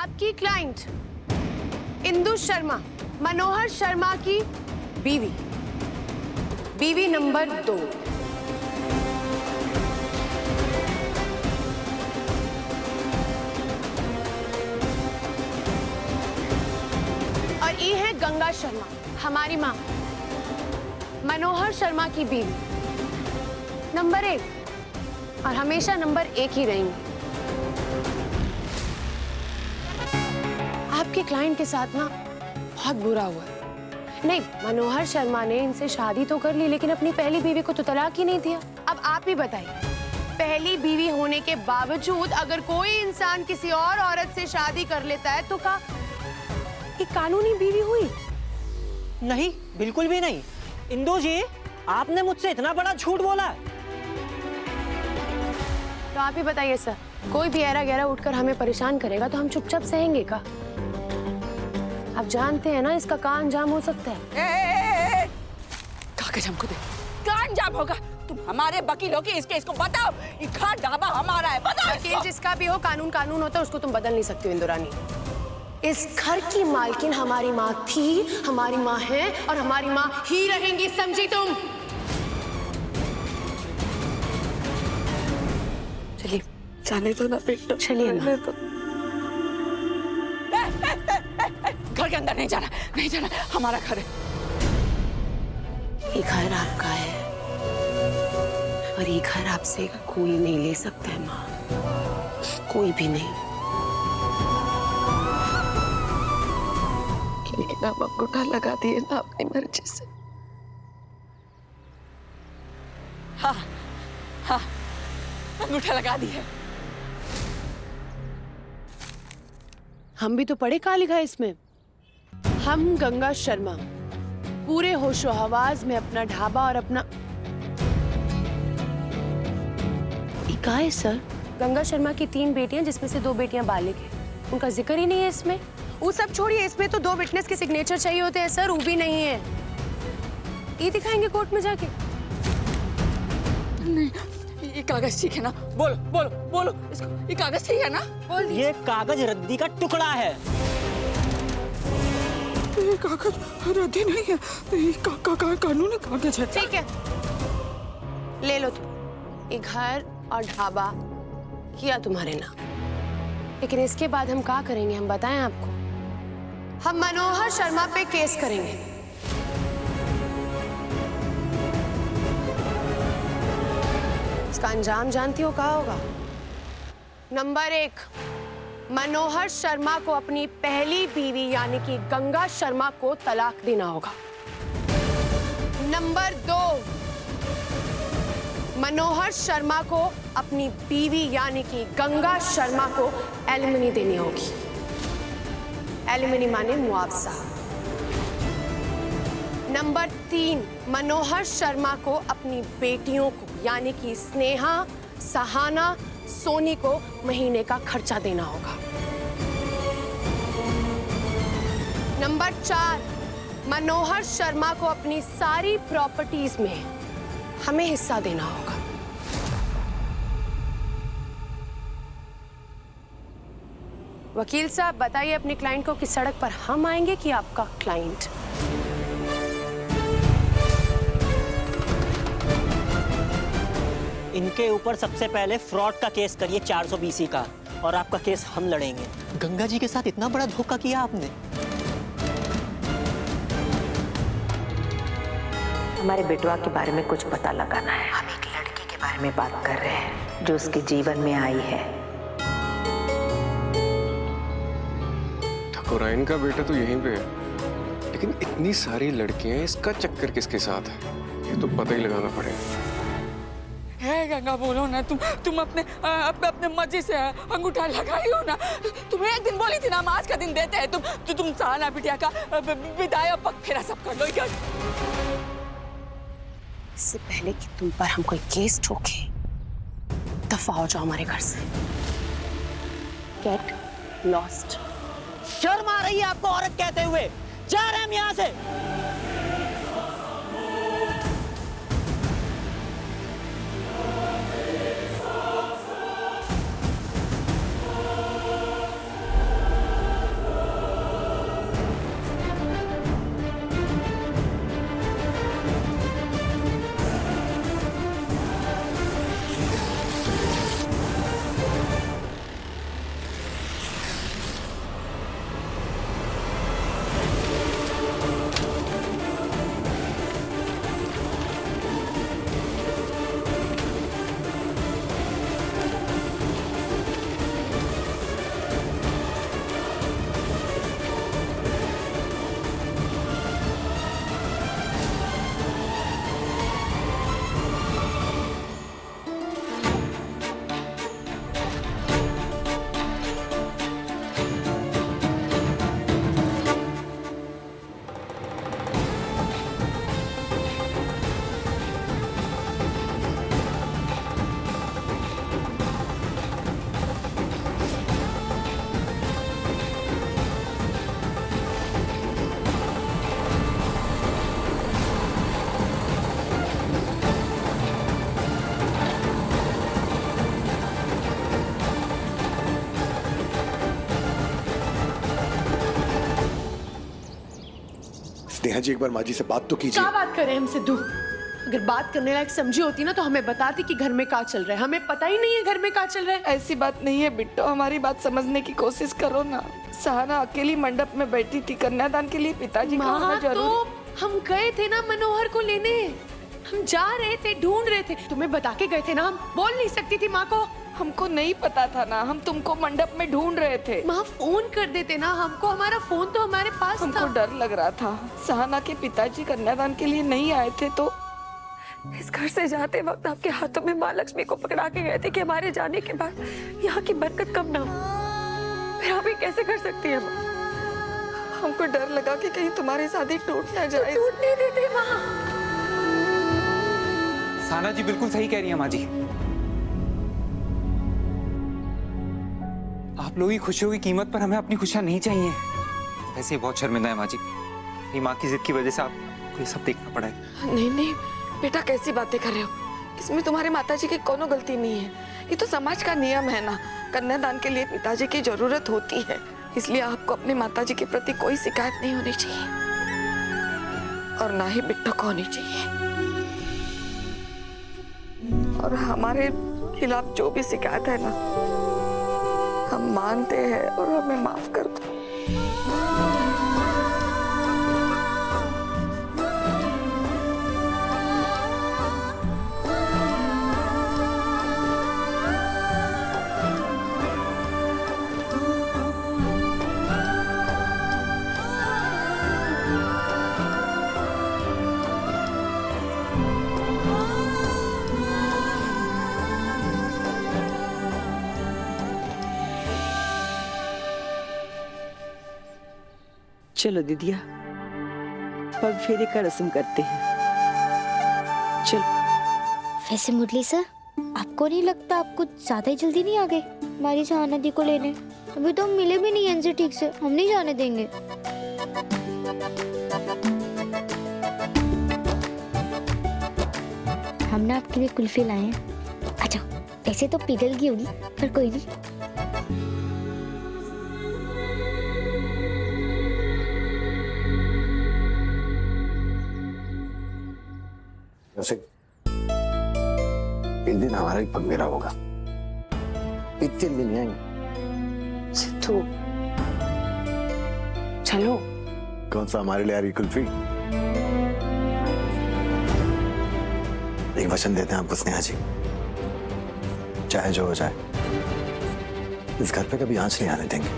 आपकी क्लाइंट इंदु शर्मा, मनोहर शर्मा की बीवी, बीवी नंबर 2। और ये है गंगा शर्मा, हमारी माँ, मनोहर शर्मा की बीवी, नंबर 1, और हमेशा नंबर 1 ही रहेंगी। आपके क्लाइंट के साथ ना बहुत बुरा हुआ है। नहीं, मनोहर शर्मा ने इनसे शादी तो कर ली, लेकिन अपनी पहली बीवी को तो तलाक ही नहीं दिया। अब आप ही बताइए, पहली बीवी होने के बावजूद अगर कोई इंसान किसी और औरत से शादी कर लेता है तो क्या ये कानूनी बीवी हुई? नहीं, बिल्कुल भी नहीं। इंदु जी, आपने मुझसे इतना बड़ा झूठ बोला। तो आप ही बताइए सर, कोई भी ऐरा गैरा उठकर हमें परेशान करेगा तो हम चुपचाप सहेंगे का? आप जानते हैं ना इसका क्या अंजाम हो सकता है। कागज हमको दे। क्या अंजाम होगा? तुम हमारे वकील हो कि इसके इसको बताओ। ये घर ढाबा हमारा है, बताओ वकील जिसका भी हो, कानून कानून होता है, उसको तुम बदल नहीं सकती हो इंदुरानी। इस घर की मालकिन हमारी माँ थी, हमारी माँ है और हमारी माँ ही रहेंगी, समझी तुम? चलिए जाने दो ना बेटा, चलिए ना। घर के अंदर नहीं जाना, नहीं जाना, हमारा घर है। ये घर आपका है और ये घर आपसे कोई नहीं ले सकता है माँ, कोई भी नहीं। लेकिन आप अंगूठा लगा दिए ना अपनी मर्जी से। हाँ हाँ, अंगूठा लगा दिया। हम भी तो पढ़े, कहाँ लिखा है इसमें? हम गंगा शर्मा पूरे होशो हवास में अपना ढाबा और अपना क्या है सर? गंगा शर्मा की 3 बेटियां, जिसमें से 2 बेटियां बालिग हैं। उनका जिक्र ही नहीं है इसमें। वो सब छोड़िए, इसमें तो 2 विटनेस के सिग्नेचर चाहिए होते हैं सर, वो भी नहीं है। ये दिखाएंगे कोर्ट में जाके? नहीं, ये कागज ठीक है ना? बोलो बोलो बोलो इसको, ये कागज ठीक है ना? बोल दीजिए। ये कागज रद्दी का टुकड़ा है। ये कागज रद्दी नहीं है, ये कानूनी कागज है। ठीक है, ले लो तुम। ये घर और ढाबा किया तुम्हारे नाम, लेकिन इसके बाद हम क्या करेंगे हम बताएं आपको? हम मनोहर शर्मा पे केस करेंगे। इसका अंजाम जानती हो क्या होगा? नंबर 1, मनोहर शर्मा को अपनी पहली बीवी यानी कि गंगा शर्मा को तलाक देना होगा। नंबर 2, मनोहर शर्मा को अपनी बीवी यानी कि गंगा शर्मा को एलिमनी देनी होगी। एलिमनी माने मुआवजा। नंबर 3, मनोहर शर्मा को अपनी बेटियों को यानी कि स्नेहा, सहाना, सोनी को महीने का खर्चा देना होगा। नंबर 4, मनोहर शर्मा को अपनी सारी प्रॉपर्टीज में हमें हिस्सा देना होगा। वकील साहब बताइए अपने क्लाइंट को कि सड़क पर हम आएंगे कि आपका क्लाइंट? इनके ऊपर सबसे पहले फ्रॉड का केस करिए 420 का, और आपका केस हम लड़ेंगे। गंगा जी के साथ इतना बड़ा धोखा किया आपने। हमारे बेटवा के बारे में कुछ पता लगाना है। हम एक लड़की के बारे में बात कर रहे हैं जो उसके जीवन में आई है। ठाकुराइन का बेटा तो यहीं पे है, लेकिन इतनी सारी लड़कियां, इसका चक्कर किसके साथ है ये तो पता ही लगाना पड़ेगा। है गंगा, बोलो ना, तुम अपने मर्जी से अंगूठा लगाई हो ना? तुम एक दिन बोली थी ना हम आज का दिन देते हैं, तुम सहाना बिटिया का विदाई और पग फेरा सब कर लो। इससे पहले कि तुम पर हम कोई केस ठोके, दफा हो जाओ हमारे घर से। Get lost. शर्म आ रही है आपको औरत कहते हुए? जा रहे हैं हम यहाँ से। स्नेहा जी एक बार माँ जी से बात तो कीजिए। क्या बात करें हम सिद्धू? अगर बात करने लायक समझी होती ना तो हमें बताती कि घर में क्या चल रहा है। हमें पता ही नहीं है घर में क्या चल रहा है। ऐसी बात नहीं है बिट्टो, हमारी बात समझने की कोशिश करो ना। सहाना अकेली मंडप में बैठी थी, कन्यादान के लिए पिताजी का होना माँ तो जरूरी। हम गए थे ना मनोहर को लेने, हम जा रहे थे, ढूंढ रहे थे। तुम्हें बता के गए थे ना, हम बोल नहीं सकती थी माँ को। हमको नहीं पता था ना, हम तुमको मंडप में ढूंढ रहे थे। माँ फोन कर देते ना हमको, हमारा फोन तो हमारे पास हमको था। डर लग रहा था, सहाना के पिताजी कन्यादान के लिए नहीं आए थे तो इस घर से जाते वक्त आपके हाथों में माँ लक्ष्मी को पकड़ा के गए थे कि हमारे जाने के बाद यहाँ की बरकत कम ना हो। फिर आप ये कैसे कर सकती हैं माँ? हमको डर लगा कि कहीं तुम्हारी शादी टूट ना जाए। टूट नहीं देते माँ। सहाना जी बिल्कुल सही कह रही है माँ जी। आप लोगों की खुशियों की कीमत पर हमें अपनी खुशियां नहीं चाहिए। वैसे ही बहुत शर्मिंदा है माँ जी, ये माँ की जिद की वजह से आपको ये सब देखना पड़ा है। नहीं नहीं बेटा, कैसी बातें कर रहे हो? इसमें तुम्हारे माताजी की कोनो गलती नहीं है। ये तो समाज का नियम है ना, कन्यादान के लिए पिताजी की जरूरत होती है। इसलिए आपको अपने माताजी के प्रति कोई शिकायत नहीं होनी चाहिए और ना ही बिट्टो को होनी चाहिए। और हमारे खिलाफ जो भी शिकायत है ना, हम मानते हैं और हमें माफ कर दो। चलो दीदिया, पग फेरे का रस्म करते हैं। चलो। वैसे मुरली सर, आपको नहीं लगता आप कुछ ज्यादा ही जल्दी नहीं आ गए हमारी सहाना दी को लेने? अभी तो हम मिले भी नहीं इनसे ठीक से, हम नहीं जाने देंगे। हम ना आपके लिए कुल्फी लाए हैं। अच्छा, ऐसे तो पिघल गई होगी, पर कोई नहीं। वैसे एक दिन हमारा ही पगमेरा होगा, 3 दिन आएंगे। सिद्धू, चलो। कौन सा हमारे लिए आ रही कुल्फी? एक वचन देते हैं आपको स्नेहा जी, चाहे जो हो जाए इस घर पे कभी आंच नहीं आने देंगे।